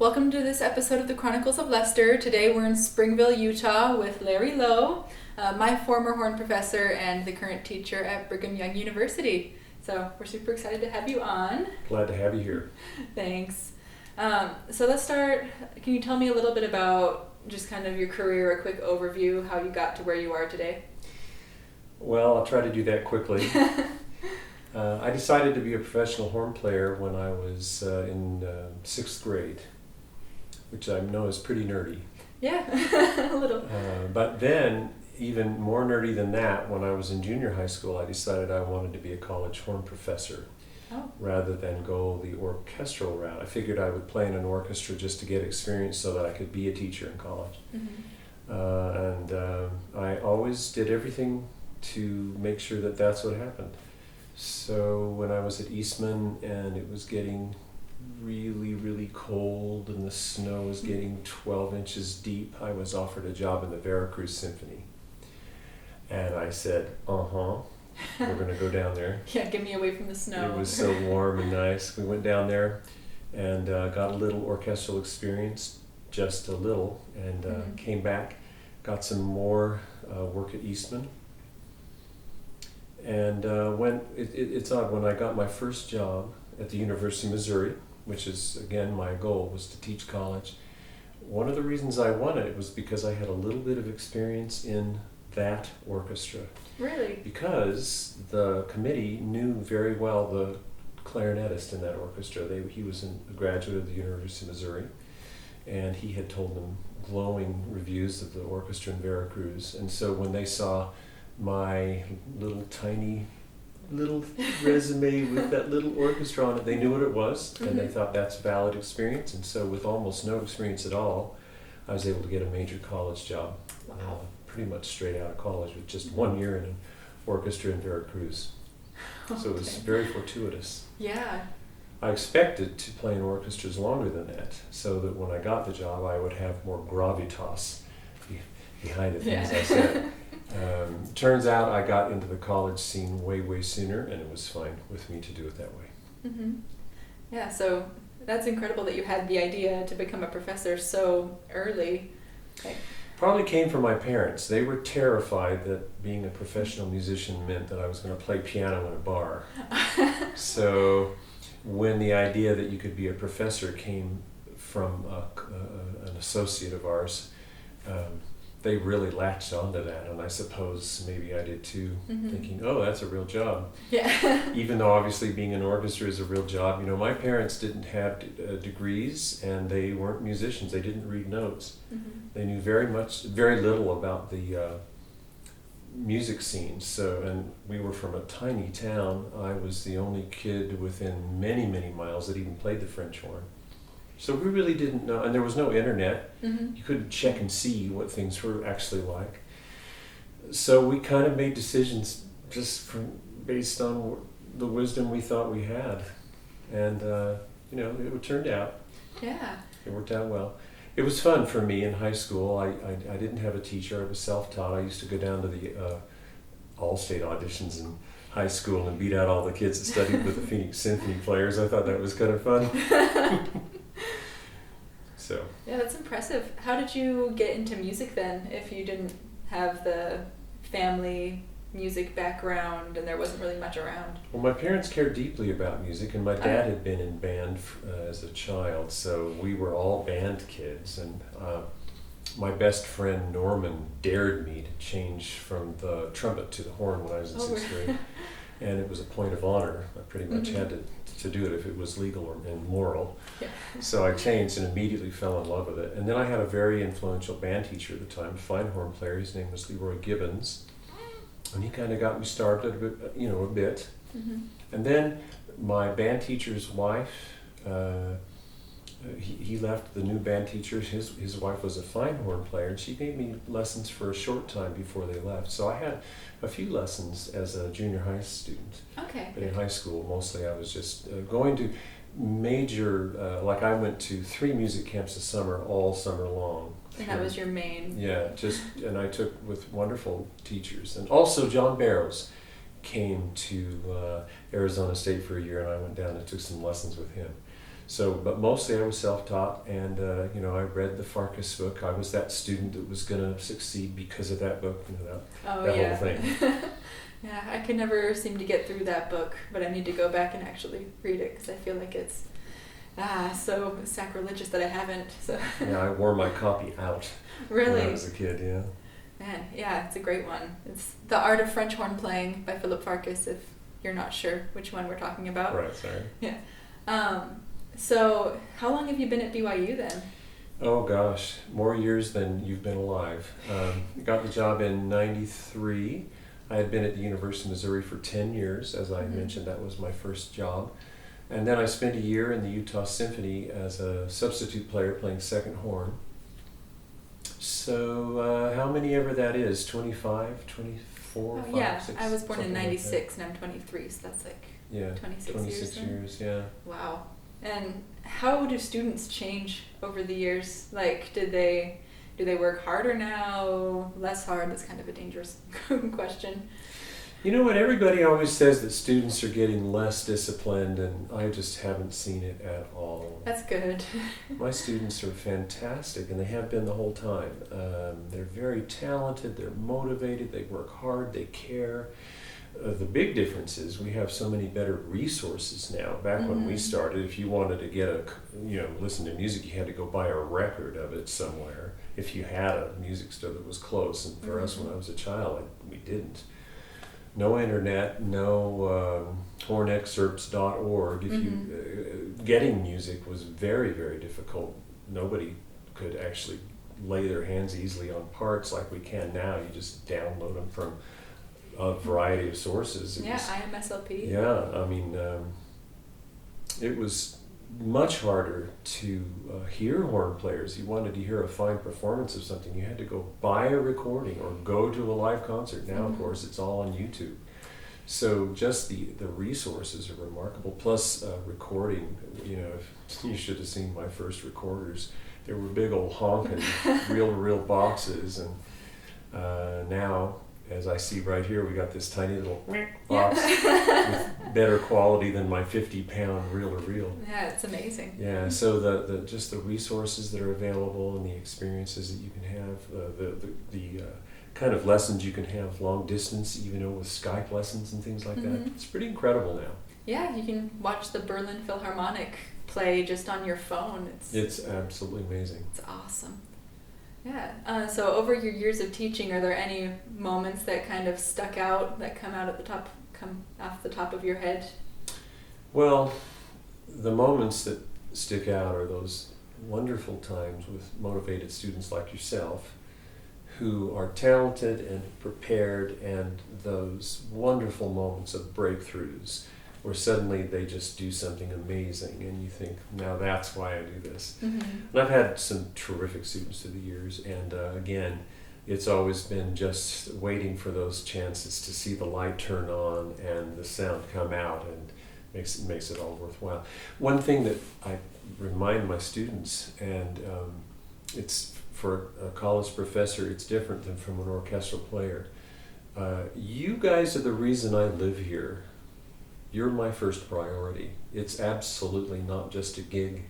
Welcome to this episode of the Chronicles of Lester. Today we're in Springville, Utah with Larry Lowe, my former horn professor and the current teacher at Brigham Young University. So we're super excited to have you on. Glad to have you here. Thanks. So let's start. Can you tell me a little bit about just kind of your career, a quick overview, how you got to where you are today? Well, I'll try to do that quickly. I decided to be a professional horn player when I was in sixth grade, which I know is pretty nerdy. Yeah, a little. But then, even more nerdy than that, when I was in junior high school, I decided I wanted to be a college horn professor rather than go the orchestral route. I figured I would play in an orchestra just to get experience so that I could be a teacher in college. Mm-hmm. I always did everything to make sure that that's what happened. So when I was at Eastman and it was getting really, really cold and the snow was getting 12 inches deep, I was offered a job in the Veracruz Symphony. And I said, we're going to go down there. Yeah, get me away from the snow. It was so warm and nice. We went down there and got a little orchestral experience, just a little, and came back, got some more work at Eastman. And it's odd, when I got my first job at the University of Missouri, which is, again, my goal was to teach college, one of the reasons I wanted it was because I had a little bit of experience in that orchestra. Really? Because the committee knew very well the clarinetist in that orchestra. He was a graduate of the University of Missouri, and he had told them glowing reviews of the orchestra in Veracruz. And so when they saw my tiny little resume with that little orchestra on it, they knew what it was, and they thought that's a valid experience. And so with almost no experience at all, I was able to get a major college job. Wow. Pretty much straight out of college with just 1 year in an orchestra in Veracruz. So it was very fortuitous. Yeah. I expected to play in orchestras longer than that, so that when I got the job I would have more gravitas behind the things I said. Turns out I got into the college scene way sooner, and it was fine with me to do it that way. Mm-hmm. Yeah, so that's incredible that you had the idea to become a professor so early. Probably came from my parents. They were terrified that being a professional musician meant that I was going to play piano in a bar. So when the idea that you could be a professor came from an associate of ours, they really latched onto that, and I suppose maybe I did too, thinking, that's a real job. Yeah. Even though obviously being an orchestra is a real job. You know, my parents didn't have degrees, and they weren't musicians. They didn't read notes. They knew very little about the music scene. So, and we were from a tiny town. I was the only kid within many miles that even played the French horn. So we really didn't know, and there was no internet. You couldn't check and see what things were actually like. So we kind of made decisions just based on the wisdom we thought we had. And, it turned out. Yeah. It worked out well. It was fun for me in high school. I didn't have a teacher. I was self-taught. I used to go down to the all-state auditions in high school and beat out all the kids that studied with the Phoenix Symphony players. I thought that was kind of fun. So. Yeah, that's impressive. How did you get into music then, if you didn't have the family music background and there wasn't really much around? Well, my parents cared deeply about music, and my dad had been in band as a child, so we were all band kids. And my best friend Norman dared me to change from the trumpet to the horn when I was in sixth grade. And it was a point of honor. I pretty much had to do it if it was legal and moral. Yeah. So I changed and immediately fell in love with it. And then I had a very influential band teacher at the time, a fine horn player. His name was Leroy Gibbons. And he kind of got me started a bit. And then my band teacher's wife, he left the new band teacher. His wife was a fine horn player, and she gave me lessons for a short time before they left. So I had a few lessons as a junior high student. Okay. But in high school, mostly I was just going to major, like I went to 3 music camps a summer, all summer long. And that was your main? Yeah, and I took with wonderful teachers. And also John Barrows came to Arizona State for a year, and I went down and took some lessons with him. So, but mostly I was self-taught, and I read the Farkas book. I was that student that was going to succeed because of that book. That yeah. whole thing. Yeah, I could never seem to get through that book, but I need to go back and actually read it because I feel like it's so sacrilegious that I haven't. So. Yeah, I wore my copy out. Really? When I was a kid, yeah. Man, yeah, it's a great one. It's The Art of French Horn Playing by Philip Farkas, if you're not sure which one we're talking about. Right, sorry. Yeah. So how long have you been at BYU then? Oh gosh, more years than you've been alive. Got the job in '93. I had been at the University of Missouri for 10 years. As I mentioned, that was my first job. And then I spent a year in the Utah Symphony as a substitute player playing second horn. So how many ever that is, 25, 24, 5, yeah, 6? I was born in something like 96 and I'm 23, so that's like 26 years, yeah. Wow. And how do students change over the years? Like, do they work harder now, less hard? That's kind of a dangerous question. You know what, everybody always says that students are getting less disciplined, and I just haven't seen it at all. That's good. My students are fantastic, and they have been the whole time. They're very talented, they're motivated, they work hard, they care. The big difference is we have so many better resources now. Back when we started, if you wanted to get listen to music, you had to go buy a record of it somewhere. If you had a music store that was close, and for us when I was a child, we didn't. No internet, no hornexcerpts.org. If you getting music was very, very difficult. Nobody could actually lay their hands easily on parts like we can now. You just download them from a variety of sources. IMSLP. Yeah, I mean, it was much harder to hear horn players. You wanted to hear a fine performance of something, you had to go buy a recording or go to a live concert. Now, of course, it's all on YouTube. So just the resources are remarkable. Plus recording, you should have seen my first recorders. They were big old honking reel-to-reel boxes, and now, as I see right here, we got this tiny little box with better quality than my 50-pound reel-to-reel. Yeah, it's amazing. Yeah, so the just the resources that are available and the experiences that you can have, the kind of lessons you can have long distance, even with Skype lessons and things like that. It's pretty incredible now. Yeah, you can watch the Berlin Philharmonic play just on your phone. It's absolutely amazing. It's awesome. Yeah. So over your years of teaching, are there any moments that kind of stuck out that come off the top of your head? Well, the moments that stick out are those wonderful times with motivated students like yourself who are talented and prepared, and those wonderful moments of breakthroughs where suddenly they just do something amazing and you think, now that's why I do this. And I've had some terrific students through the years, and again, it's always been just waiting for those chances to see the light turn on and the sound come out, and makes it all worthwhile. One thing that I remind my students, and it's for a college professor, it's different than from an orchestral player. You guys are the reason I live here. You're my first priority. It's absolutely not just a gig.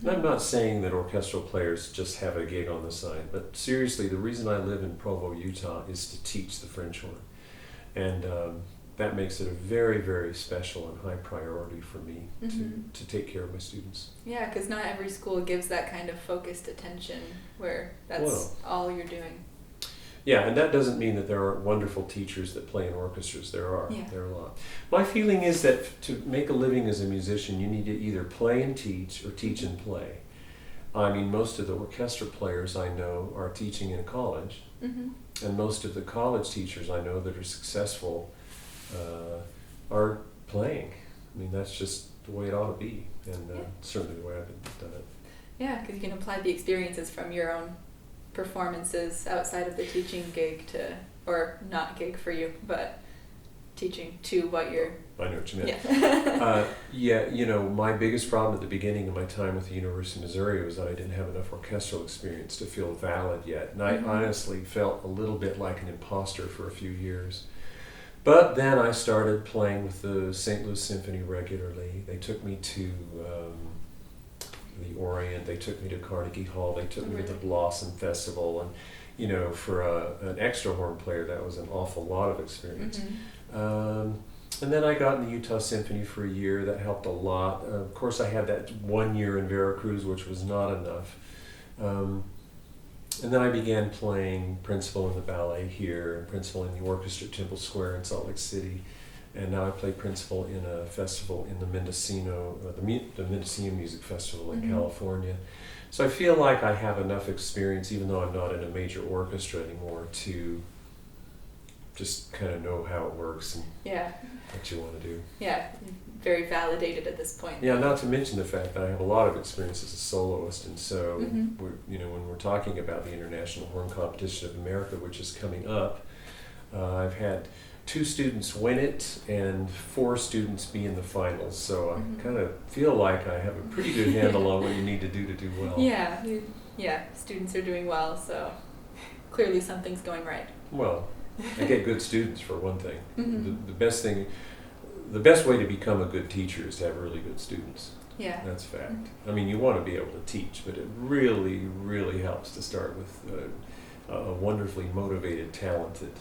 And I'm not saying that orchestral players just have a gig on the side, but seriously, the reason I live in Provo, Utah is to teach the French horn. And that makes it a very, very special and high priority for me to take care of my students. Yeah, because not every school gives that kind of focused attention where that's all you're doing. Yeah, and that doesn't mean that there aren't wonderful teachers that play in orchestras. There are. Yeah. There are a lot. My feeling is that to make a living as a musician, you need to either play and teach or teach and play. I mean, most of the orchestra players I know are teaching in college, and most of the college teachers I know that are successful are playing. I mean, that's just the way it ought to be, and certainly the way I've done it. Yeah, because you can apply the experiences from your own performances outside of the teaching gig or not gig for you, but teaching to what you're... I know what you meant. Yeah. My biggest problem at the beginning of my time with the University of Missouri was that I didn't have enough orchestral experience to feel valid yet. And I honestly felt a little bit like an imposter for a few years. But then I started playing with the St. Louis Symphony regularly. They took me to the Orient. They took me to Carnegie Hall. They took me to the Really? Blossom Festival. And, you know, for an extra horn player, that was an awful lot of experience. And then I got in the Utah Symphony for a year. That helped a lot. Of course, I had that 1 year in Veracruz, which was not enough. And then I began playing principal in the ballet here, and principal in the orchestra at Temple Square in Salt Lake City. And now I play principal in a festival in the Mendocino, the Mendocino Music Festival in California. So I feel like I have enough experience, even though I'm not in a major orchestra anymore, to just kind of know how it works and what you want to do. Yeah, very validated at this point. Yeah, not to mention the fact that I have a lot of experience as a soloist, and so when we're talking about the International Horn Competition of America, which is coming up, I've had 2 students win it and 4 students be in the finals. So I kind of feel like I have a pretty good handle on what you need to do well. Yeah, students are doing well, so clearly something's going right. Well, I get good students for one thing. The best way to become a good teacher is to have really good students. Yeah. That's a fact. I mean, you want to be able to teach, but it really, really helps to start with a wonderfully motivated, talented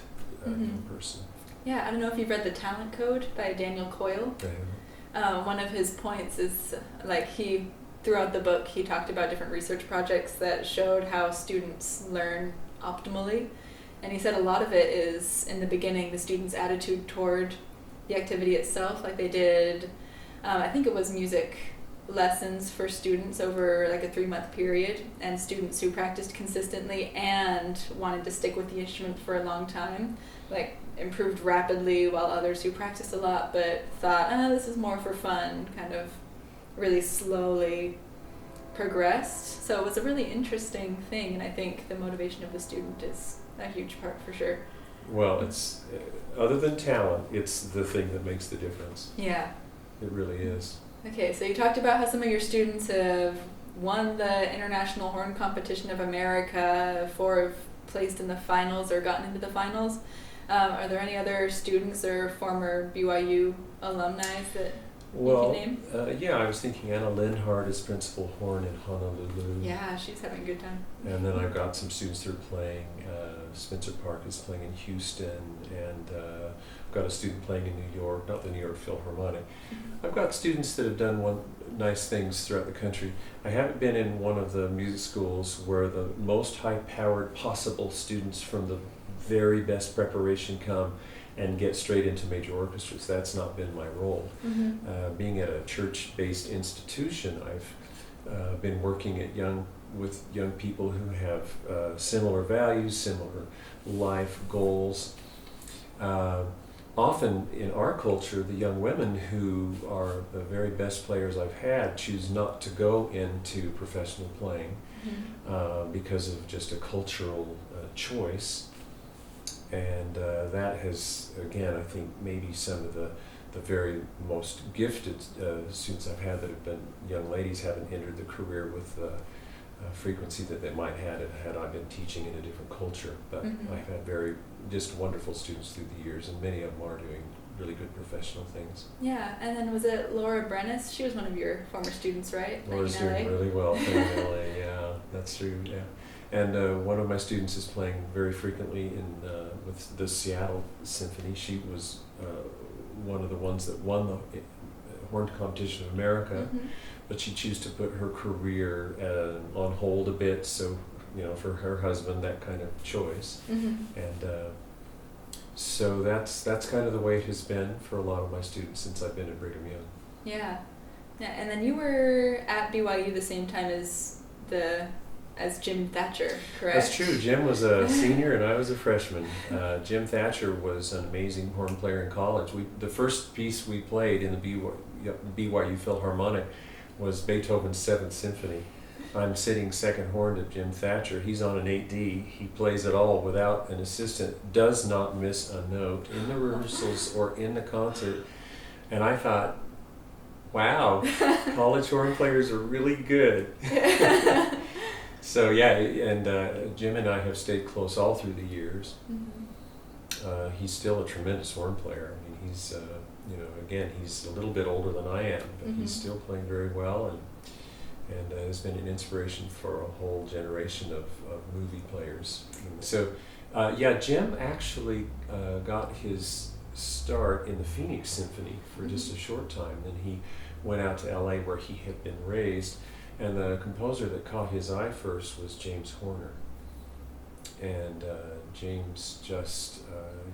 young person. Yeah, I don't know if you've read The Talent Code by Daniel Coyle. One of his points is, like, throughout the book, he talked about different research projects that showed how students learn optimally. And he said a lot of it is, in the beginning, the student's attitude toward the activity itself. Like they did, I think it was music lessons for students over like a 3-month period, and students who practiced consistently and wanted to stick with the instrument for a long time, like, improved rapidly, while others who practiced a lot but thought, this is more for fun, kind of really slowly progressed. So it was a really interesting thing, and I think the motivation of the student is a huge part for sure. Well, it's other than talent, it's the thing that makes the difference. Yeah. It really is. Okay, so you talked about how some of your students have won the International Horn Competition of America, 4 have placed in the finals or gotten into the finals. Are there any other students or former BYU alumni that you can name? Yeah, I was thinking Anna Linhart is principal horn in Honolulu. Yeah, she's having a good time. And then I've got some students that are playing. Spencer Park is playing in Houston, and I've got a student playing in New York, not the New York Philharmonic. I've got students that have done nice things throughout the country. I haven't been in one of the music schools where the most high-powered possible students from the very best preparation come and get straight into major orchestras. That's not been my role. Being at a church-based institution, I've been working with young people who have similar values, similar life goals. Often in our culture, the young women who are the very best players I've had choose not to go into professional playing because of just a cultural choice. And that has, again, I think maybe some of the very most gifted students I've had that have been young ladies haven't entered the career with the frequency that they might have had I been teaching in a different culture. But I've had very just wonderful students through the years, and many of them are doing really good professional things. Yeah, and then was it Laura Brennis? She was one of your former students, right? Laura's doing really well in LA. Yeah, that's true. Yeah. And one of my students is playing very frequently with the Seattle Symphony. She was one of the ones that won the Horn Competition of America, but she chose to put her career on hold a bit, so, for her husband, that kind of choice. And so that's kind of the way it has been for a lot of my students since I've been at Brigham Young. Yeah. And then you were at BYU the same time as Jim Thatcher, correct? That's true. Jim was a senior and I was a freshman. Jim Thatcher was an amazing horn player in college. The first piece we played in the BYU Philharmonic was Beethoven's 7th Symphony. I'm sitting second horn to Jim Thatcher. He's on an 8D. He plays it all without an assistant, does not miss a note in the rehearsals or in the concert. And I thought, wow, college horn players are really good. So yeah, and Jim and I have stayed close all through the years. He's still a tremendous horn player. I mean, he's again, he's a little bit older than I am, but he's still playing very well, and has been an inspiration for a whole generation of movie players. So, Jim actually got his start in the Phoenix Symphony for just a short time. Then he went out to LA where he had been raised, and the composer that caught his eye first was James Horner. And James just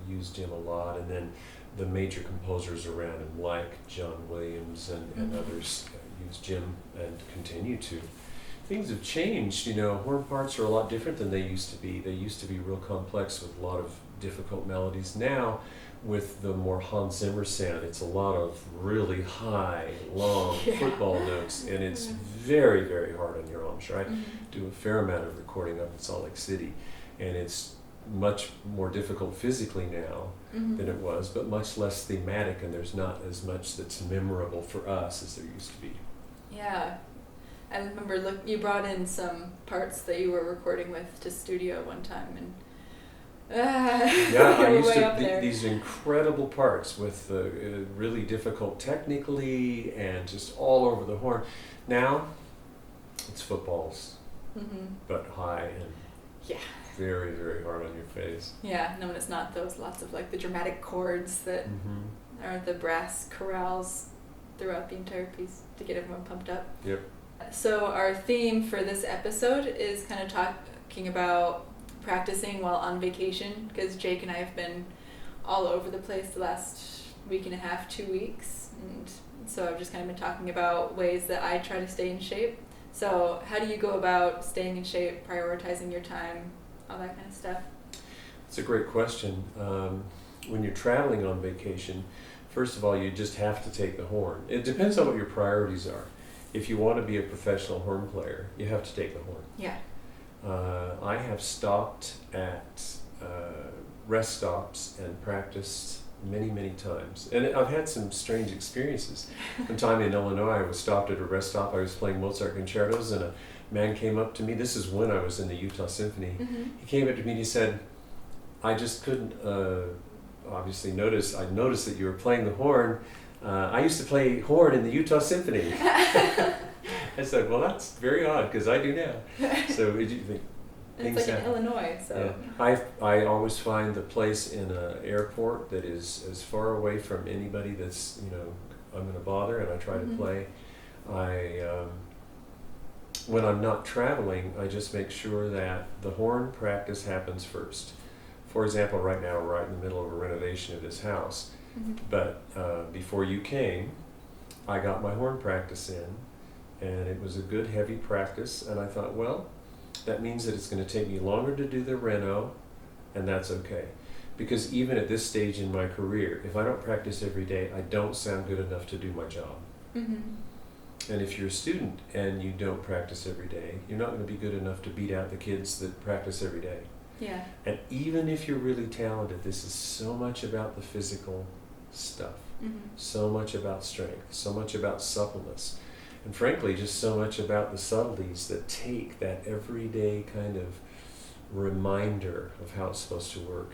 used him a lot, and then the major composers around him, like John Williams and others, used Jim and continue to. Things have changed, horn parts are a lot different than they used to be. They used to be real complex with a lot of difficult melodies. Now, with the more Hans Zimmer sound, it's a lot of really high, long football notes, and it's very, very hard on your arms, right? Do a fair amount of recording up in Salt Lake City, and it's much more difficult physically now than it was, but much less thematic, and there's not as much that's memorable for us as there used to be. Yeah. I remember you brought in some parts that you were recording with to studio one time, and I used to these incredible parts with really difficult technically and just all over the horn. Now it's footballs, but high and very, very hard on your face. Yeah, no, and it's not those lots of like the dramatic chords that are the brass chorales throughout the entire piece to get everyone pumped up. Yep. So our theme for this episode is kind of talking about practicing while on vacation, because Jake and I have been all over the place the last week and a half, 2 weeks, and so I've just kind of been talking about ways that I try to stay in shape. So how do you go about staying in shape, prioritizing your time, all that kind of stuff? It's a great question. When you're traveling on vacation, first of all, you just have to take the horn. It depends on what your priorities are. If you want to be a professional horn player, you have to take the horn. Yeah. I have stopped at rest stops and practiced many, many times. And I've had some strange experiences. One time in Illinois, I was stopped at a rest stop. I was playing Mozart concertos, and a man came up to me. This is when I was in the Utah Symphony. He came up to me and he said, I just couldn't obviously notice. I noticed that you were playing the horn. I used to play horn in the Utah Symphony. I said, well, that's very odd, because I do now. So you think things it's like happen. in Illinois, so. Yeah. I always find the place in an airport that is as far away from anybody that's, I'm going to bother, and I try to play. When I'm not traveling, I just make sure that the horn practice happens first. For example, right now we're right in the middle of a renovation of this house. But before you came, I got my horn practice in, and it was a good heavy practice, and I thought, well, that means that it's going to take me longer to do the reno, and that's okay. Because even at this stage in my career, if I don't practice every day, I don't sound good enough to do my job. And if you're a student and you don't practice every day, you're not going to be good enough to beat out the kids that practice every day. Yeah. And even if you're really talented, this is so much about the physical stuff, so much about strength, so much about suppleness, and frankly, just so much about the subtleties that take that everyday kind of reminder of how it's supposed to work.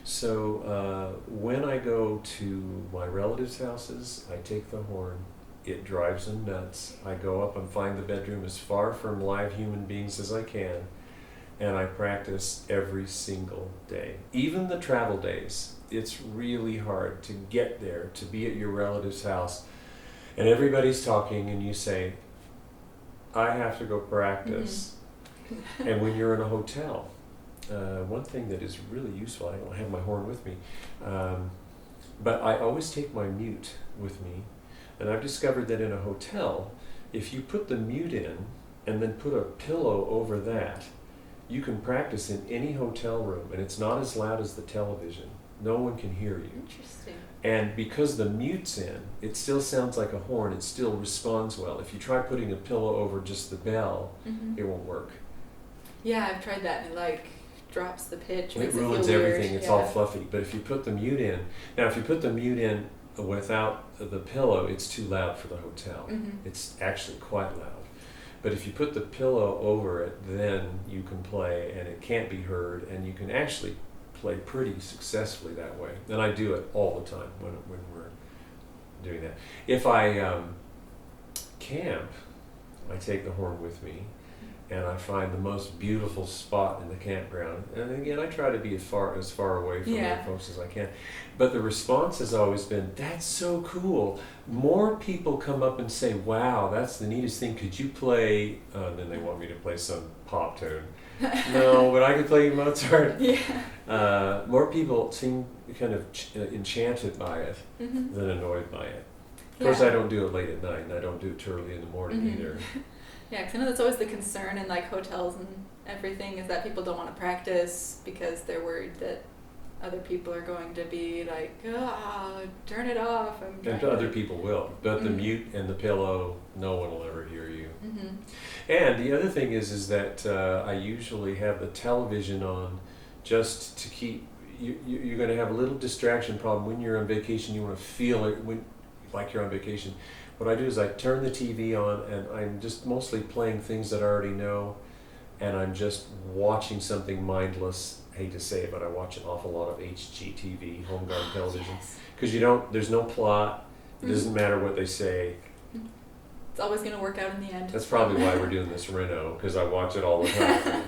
So when I go to my relatives' houses, I take the horn. It drives them nuts. I go up and find the bedroom as far from live human beings as I can, and I practice every single day. Even the travel days, it's really hard to get there, to be at your relative's house, and everybody's talking, and you say, I have to go practice. And when you're in a hotel, one thing that is really useful, I don't have my horn with me, but I always take my mute with me, and I've discovered that in a hotel, if you put the mute in and then put a pillow over that, you can practice in any hotel room, and it's not as loud as the television. No one can hear you. Interesting. And because the mute's in, it still sounds like a horn. It still responds well. If you try putting a pillow over just the bell, it won't work. Yeah, I've tried that, and it drops the pitch. It ruins everything. It's all fluffy. But if you put the mute in, if you put the mute in without the pillow, it's too loud for the hotel. It's actually quite loud. But if you put the pillow over it, then you can play, and it can't be heard, and you can actually play pretty successfully that way. And I do it all the time when we're doing that. If I camp, I take the horn with me, and I find the most beautiful spot in the campground. And again, I try to be as far away from other folks as I can. But the response has always been, "That's so cool." More people come up and say, "Wow, that's the neatest thing. Could you play?" Then they want me to play some pop tune. No, but I could play Mozart. Yeah. More people seem kind of enchanted by it than annoyed by it. Of course, I don't do it late at night, and I don't do it too early in the morning either. Yeah, because I know that's always the concern in like hotels and everything, is that people don't want to practice because they're worried that other people are going to be like, "Oh, turn it off." And other people will, but the mute and the pillow, no one will ever hear you. And the other thing is that I usually have the television on just to keep. You're going to have a little distraction problem when you're on vacation. You want to feel it like you're on vacation. What I do is I turn the TV on, and I'm just mostly playing things that I already know, and I'm just watching something mindless. I hate to say it, but I watch an awful lot of HGTV, home garden television, because there's no plot. It doesn't matter what they say. It's always going to work out in the end. That's probably why we're doing this reno, because I watch it all the time.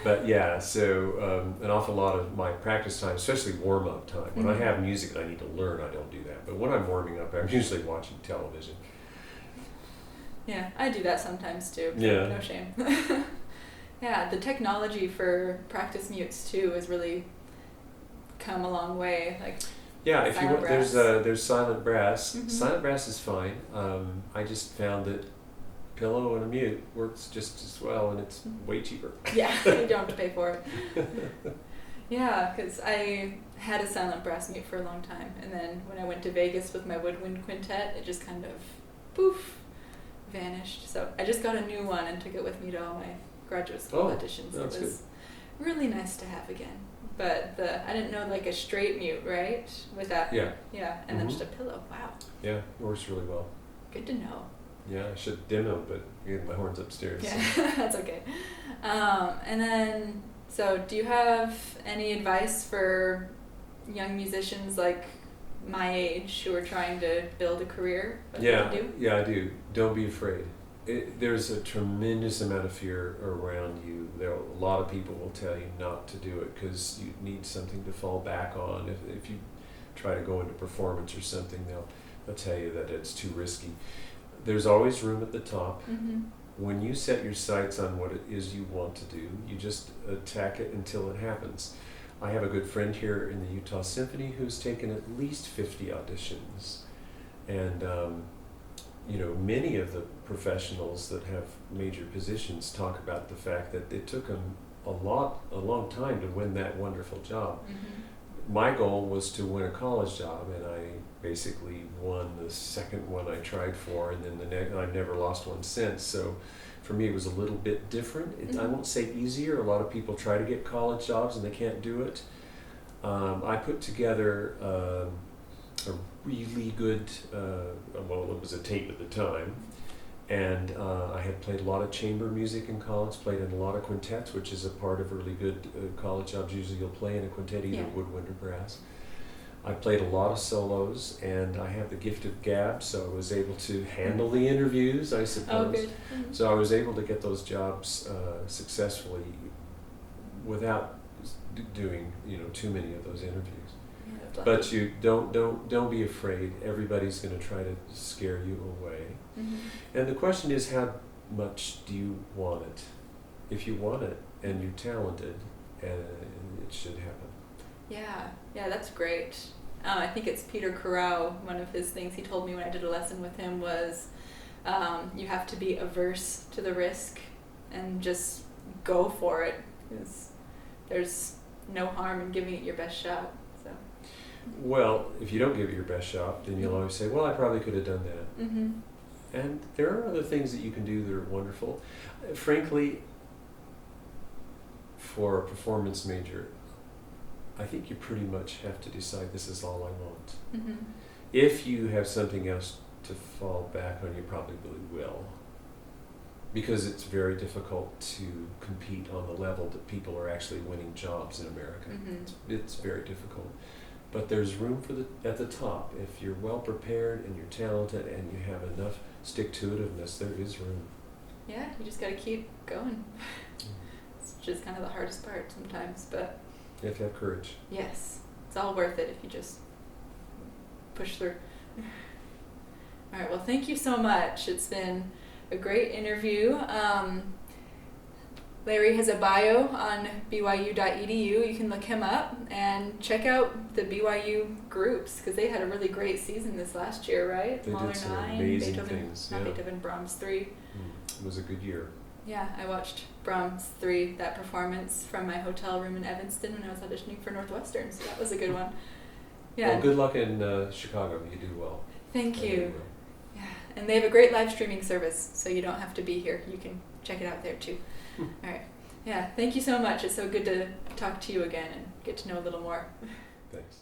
But yeah, so an awful lot of my practice time, especially warm-up time, when I have music that I need to learn, I don't do that. But when I'm warming up, I'm usually watching television. Yeah, I do that sometimes too. Yeah. No shame. Yeah, the technology for practice mutes too has really come a long way. Like, yeah, if you want, there's silent brass. Silent brass is fine. I just found that pillow and a mute works just as well, and it's way cheaper. Yeah, you don't have to pay for it. Yeah, because I had a silent brass mute for a long time, and then when I went to Vegas with my woodwind quintet, it just kind of poof vanished. So I just got a new one and took it with me to all my graduate school auditions. It was really nice to have again. But I didn't know, like a straight mute, right? With that. Yeah, and then just a pillow. Wow. Yeah, it works really well. Good to know. Yeah, I should dim them, but again, my horn's upstairs. Yeah, so. That's okay. And then, so do you have any advice for young musicians like my age who are trying to build a career? Yeah, I do. Don't be afraid. There's a tremendous amount of fear around you. A lot of people will tell you not to do it because you need something to fall back on. If you try to go into performance or something, they'll tell you that it's too risky. There's always room at the top. When you set your sights on what it is you want to do, you just attack it until it happens. I have a good friend here in the Utah Symphony who's taken at least 50 auditions. And many of the professionals that have major positions talk about the fact that it took them a long time to win that wonderful job. My goal was to win a college job, and I basically won the second one I tried for, and then I've never lost one since. So for me, it was a little bit different. I won't say easier. A lot of people try to get college jobs and they can't do it. I put together a really good, well, it was a tape at the time, and I had played a lot of chamber music in college, played in a lot of quintets, which is a part of really good college jobs. Usually you'll play in a quintet, either woodwind or brass. I played a lot of solos, and I have the gift of gab, so I was able to handle the interviews, I suppose. Oh, good. So I was able to get those jobs successfully without doing too many of those interviews. But you don't be afraid. Everybody's going to try to scare you away. And the question is, how much do you want it? If you want it and you're talented, and it should happen. Yeah, that's great. I think it's Peter Corral. One of his things he told me when I did a lesson with him was, you have to be averse to the risk and just go for it. Because there's no harm in giving it your best shot. So. Well, if you don't give it your best shot, then you'll always say, well, I probably could have done that. And there are other things that you can do that are wonderful. Frankly, for a performance major, I think you pretty much have to decide this is all I want. If you have something else to fall back on, you probably will. Because it's very difficult to compete on the level that people are actually winning jobs in America. It's very difficult. But there's room at the top. If you're well prepared and you're talented and you have enough stick-to-itiveness, there is room. yeah, you just got to keep going. It's just kind of the hardest part sometimes, but You have to have courage. yes, it's all worth it if you just push through. All right, well, thank you so much. It's been a great interview. Larry has a bio on byu.edu. You can look him up and check out the BYU groups because they had a really great season this last year, right? They Mahler did some 9, amazing Beethoven, things. not Yeah. Beethoven, Brahms 3. It was a good year. Yeah, I watched Brahms 3, that performance from my hotel room in Evanston when I was auditioning for Northwestern, so that was a good one. Yeah. Well, good luck in Chicago. You do well. Thank I know you. will. Yeah, and they have a great live streaming service, so you don't have to be here. You can check it out there too. All right. Yeah, thank you so much. It's so good to talk to you again and get to know a little more. Thanks.